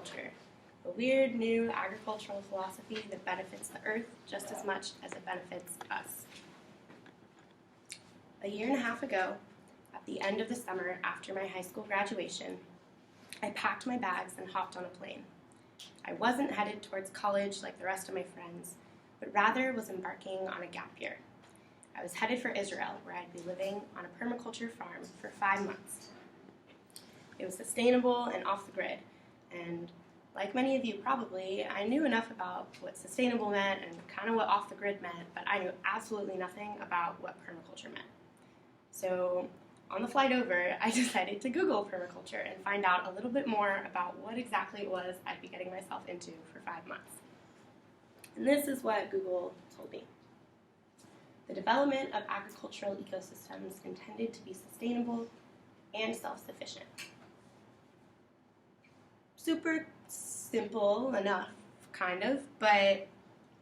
permaculture, a weird new agricultural philosophy that benefits the earth just as much as it benefits us. A year and a half ago, at the end of the summer after my high school graduation, I packed my bags and hopped on a plane. I wasn't headed towards college like the rest of my friends, but rather was embarking on a gap year. I was headed for Israel, where I'd be living on a permaculture farm for 5 months. It was sustainable and off the grid, and like many of you probably, I knew enough about what sustainable meant and kind of what off the grid meant, but I knew absolutely nothing about what permaculture meant. So on the flight over, I decided to Google permaculture and find out a little bit more about what exactly it was I'd be getting myself into for 5 months. And this is what Google told me. The development of agricultural ecosystems intended to be sustainable and self-sufficient. Super simple enough, kind of, but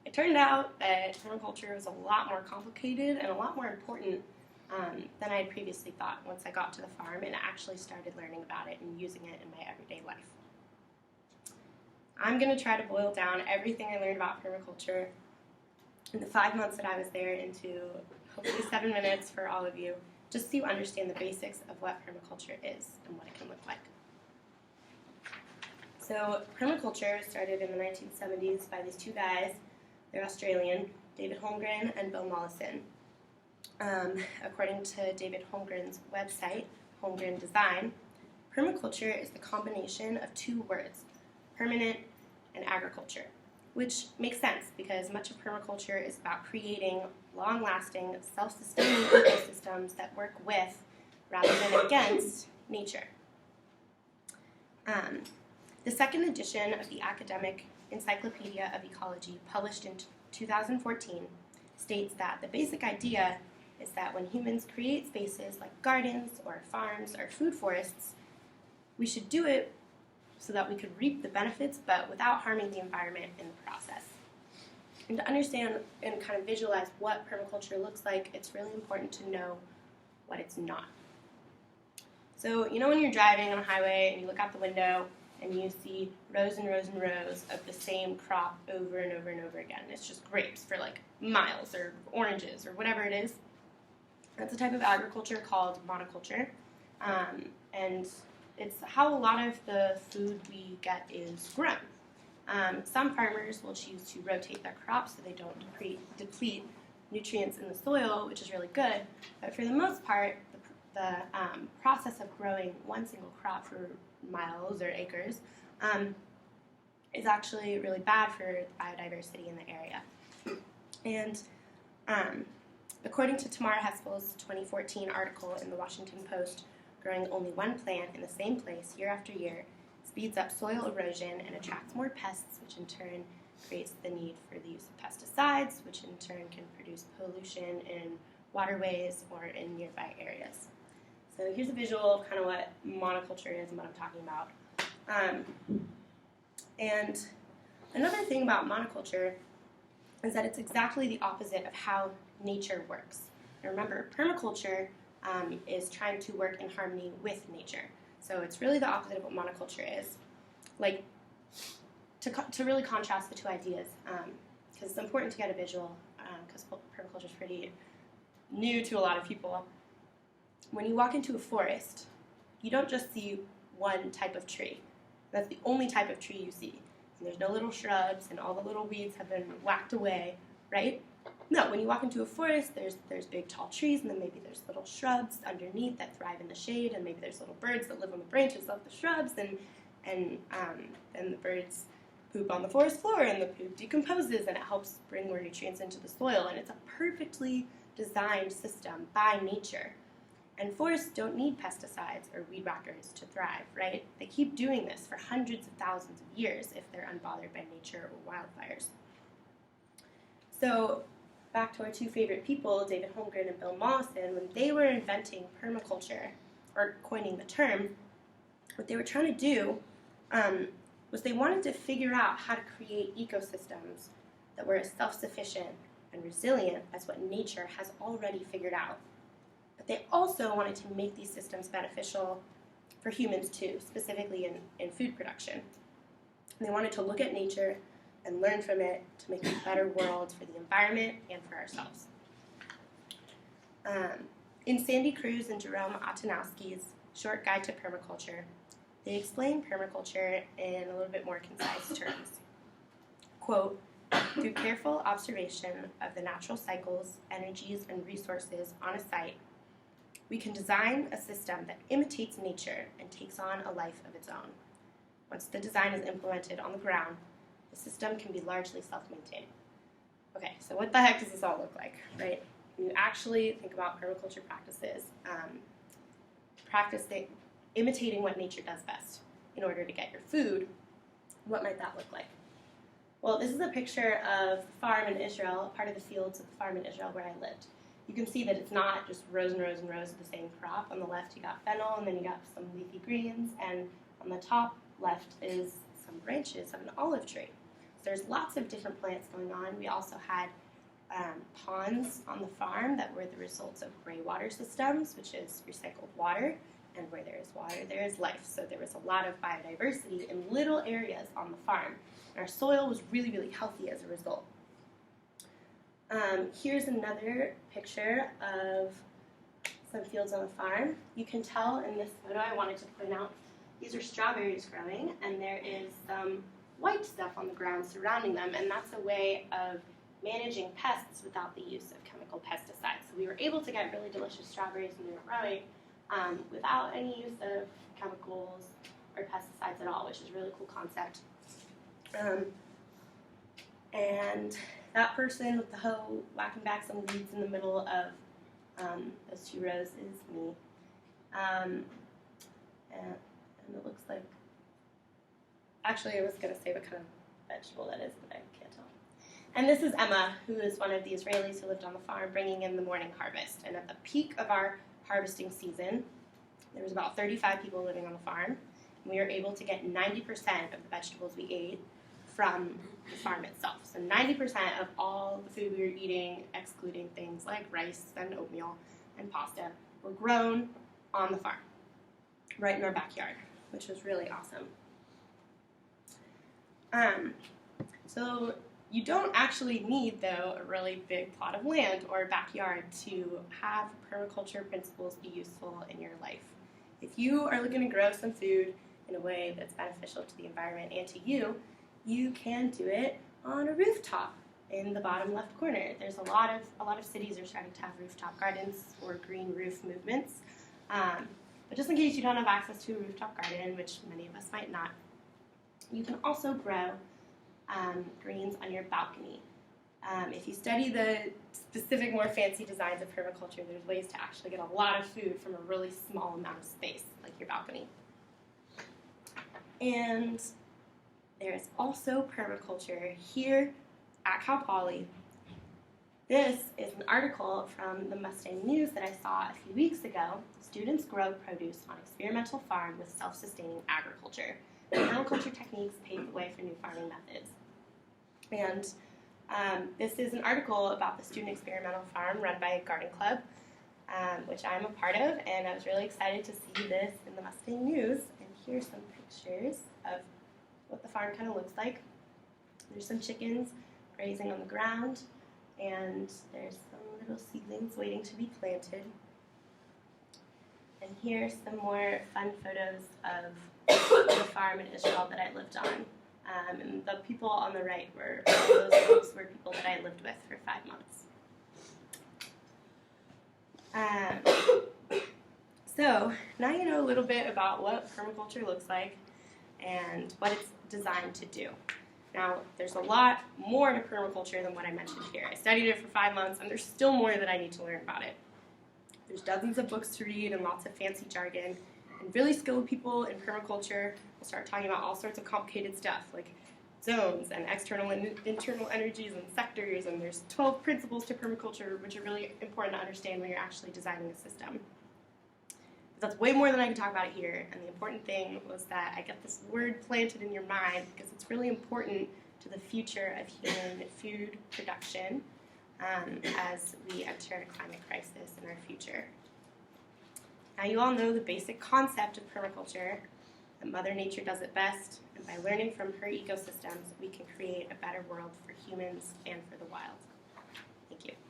it turned out that permaculture was a lot more complicated and a lot more important than I had previously thought once I got to the farm and actually started learning about it and using it in my everyday life. I'm going to try to boil down everything I learned about permaculture in the 5 months that I was there into hopefully 7 minutes for all of you, just so you understand the basics of what permaculture is and what it can look like. So permaculture started in the 1970s by these two guys. They're Australian, David Holmgren and Bill Mollison. According to David Holmgren's website, Holmgren Design, permaculture is the combination of two words, permanent and agriculture, which makes sense because much of permaculture is about creating long-lasting, self-sustaining ecosystems that work with, rather than against, nature. The second edition of the Academic Encyclopedia of Ecology, published in 2014, states that the basic idea is that when humans create spaces like gardens or farms or food forests, we should do it so that we could reap the benefits, but without harming the environment in the process. And to understand and kind of visualize what permaculture looks like, it's really important to know what it's not. So, you know when you're driving on a highway and you look out the window and you see rows and rows and rows of the same crop over and over and over again. It's just grapes for like miles, or oranges, or whatever it is. That's a type of agriculture called monoculture. And it's how a lot of the food we get is grown. Some farmers will choose to rotate their crops so they don't deplete nutrients in the soil, which is really good. But for the most part, the process of growing one single crop for miles or acres is actually really bad for biodiversity in the area. And according to Tamara Haskell's 2014 article in the Washington Post, growing only one plant in the same place year after year speeds up soil erosion and attracts more pests, which in turn creates the need for the use of pesticides, which in turn can produce pollution in waterways or in nearby areas. So here's a visual of kind of what monoculture is and what I'm talking about. And another thing about monoculture is that it's exactly the opposite of how nature works. And remember, permaculture is trying to work in harmony with nature. So it's really the opposite of what monoculture is. Like, to really contrast the two ideas, because it's important to get a visual, because permaculture is pretty new to a lot of people. When you walk into a forest, you don't just see one type of tree. That's the only type of tree you see. And there's no little shrubs, and all the little weeds have been whacked away, right? No, when you walk into a forest, there's big tall trees, and then maybe there's little shrubs underneath that thrive in the shade, and maybe there's little birds that live on the branches of the shrubs, and the birds poop on the forest floor, and the poop decomposes, and it helps bring more nutrients into the soil, and it's a perfectly designed system by nature. And forests don't need pesticides or weed whackers to thrive, right? They keep doing this for hundreds of thousands of years if they're unbothered by nature or wildfires. So back to our two favorite people, David Holmgren and Bill Mollison, when they were inventing permaculture, or coining the term, what they were trying to do was they wanted to figure out how to create ecosystems that were as self-sufficient and resilient as what nature has already figured out. But they also wanted to make these systems beneficial for humans too, specifically in food production. And they wanted to look at nature and learn from it to make a better world for the environment and for ourselves. In Sandy Cruz and Jerome Atanowski's Short Guide to Permaculture, they explain permaculture in a little bit more concise terms. Quote, through careful observation of the natural cycles, energies, and resources on a site, we can design a system that imitates nature and takes on a life of its own. Once the design is implemented on the ground, the system can be largely self-maintained. Okay, so what the heck does this all look like, right? When you actually think about permaculture practices, imitating what nature does best in order to get your food, what might that look like? Well, this is a picture of the farm in Israel, part of the fields of the farm in Israel where I lived. You can see that it's not just rows and rows and rows of the same crop. On the left you got fennel, and then you got some leafy greens, and on the top left is some branches of an olive tree. So there's lots of different plants going on. We also had ponds on the farm that were the results of gray water systems, which is recycled water, and where there is water, there is life. So there was a lot of biodiversity in little areas on the farm. And our soil was really, really healthy as a result. Here's another picture of some fields on the farm. You can tell in this photo, I wanted to point out, these are strawberries growing, and there is some white stuff on the ground surrounding them, and that's a way of managing pests without the use of chemical pesticides. So we were able to get really delicious strawberries when they were growing without any use of chemicals or pesticides at all, which is a really cool concept. And that person with the hoe whacking back some weeds in the middle of those two rows is me. And it looks like, actually I was going to say what kind of vegetable that is, but I can't tell. And this is Emma, who is one of the Israelis who lived on the farm, bringing in the morning harvest. And at the peak of our harvesting season, there was about 35 people living on the farm. And we were able to get 90% of the vegetables we ate from the farm itself. So 90% of all the food we were eating, excluding things like rice and oatmeal and pasta, were grown on the farm, right in our backyard, which was really awesome. So you don't actually need, though, a really big plot of land or a backyard to have permaculture principles be useful in your life. If you are looking to grow some food in a way that's beneficial to the environment and to you, you can do it on a rooftop in the bottom left corner. There's a lot of cities are starting to have rooftop gardens or green roof movements. But just in case you don't have access to a rooftop garden, which many of us might not, you can also grow greens on your balcony. If you study the specific, more fancy designs of permaculture, there's ways to actually get a lot of food from a really small amount of space, like your balcony. And there's also permaculture here at Cal Poly. This is an article from the Mustang News that I saw a few weeks ago. Students grow produce on experimental farm with self-sustaining agriculture. Permaculture techniques pave the way for new farming methods. And this is an article about the student experimental farm run by Garden Club, which I'm a part of, and I was really excited to see this in the Mustang News. And here's some pictures of what the farm kind of looks like. There's some chickens grazing on the ground, and there's some little seedlings waiting to be planted. And here's some more fun photos of the farm in Israel that I lived on. And the people on the right were, those folks were people that I lived with for 5 months. So now you know a little bit about what permaculture looks like and what it's designed to do. Now, there's a lot more to permaculture than what I mentioned here. I studied it for 5 months, and there's still more that I need to learn about it. There's dozens of books to read and lots of fancy jargon. And really skilled people in permaculture will start talking about all sorts of complicated stuff, like zones and external and internal energies and sectors, and there's 12 principles to permaculture, which are really important to understand when you're actually designing a system. But that's way more than I can talk about here, and the important thing was that I get this word planted in your mind because it's really important to the future of human food production as we enter a climate crisis in our future. Now, you all know the basic concept of permaculture, that Mother Nature does it best, and by learning from her ecosystems, we can create a better world for humans and for the wild. Thank you.